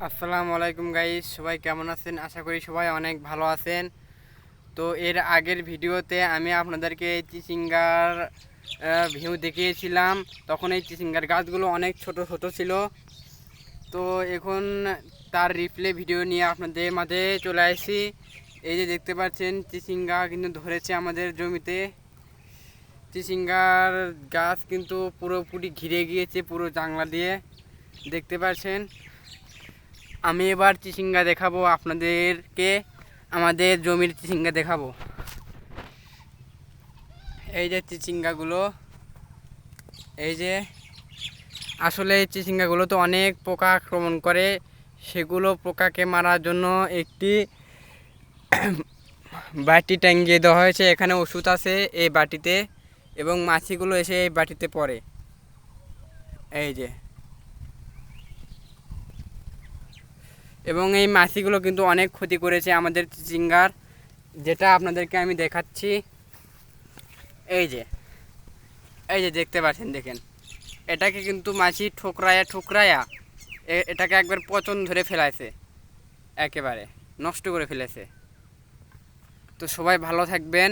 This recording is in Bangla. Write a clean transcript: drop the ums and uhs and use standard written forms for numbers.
আসসালামু আলাইকুম গাইস, সবাই কেমন আছেন? আশা করি সবাই অনেক ভালো আছেন। তো এর আগের ভিডিওতে আমি আপনাদেরকে এই চিচিঙ্গার ভিউ দেখিয়েছিলাম। তখন এই চিচিঙ্গার গাছগুলো অনেক ছোট ছোট ছিল। তো এখন তার রিপ্লে ভিডিও নিয়ে আপনাদের মাঝে চলে আসছি। এই যে দেখতে পাচ্ছেন, চিচিঙ্গা কিন্তু ধরেছে আমাদের জমিতে। চিচিঙ্গার গাছ কিন্তু পুরোপুরি ঘিরে গিয়েছে পুরো জাংলা দিয়ে, দেখতে পাচ্ছেন। আমি এবার চিচিঙ্গা দেখাবো আপনাদেরকে, আমাদের জমির চিচিঙ্গা দেখাবো। এই যে চিচিঙ্গাগুলো, এই যে আসলে এই চিচিঙ্গাগুলো তো অনেক পোকা আক্রমণ করে। সেগুলো পোকাকে মারার জন্য একটি বাটি টাঙ্গিয়ে দেওয়া হয়েছে। এখানে ওষুধ আছে এই বাটিতে, এবং মাছিগুলো এসে এই বাটিতে পড়ে। এই যে, এবং এই মাছিগুলো কিন্তু অনেক ক্ষতি করেছে আমাদের চিচিঙ্গার, যেটা আপনাদেরকে আমি দেখাচ্ছি। এই যে, এই যে দেখতে পাচ্ছেন, দেখেন, এটাকে কিন্তু মাছি ঠোকরায়া ঠোকরায়া এটাকে একবার পচন ধরে ফেলাইছে, একেবারে নষ্ট করে ফেলেছে। তো সবাই ভালো থাকবেন।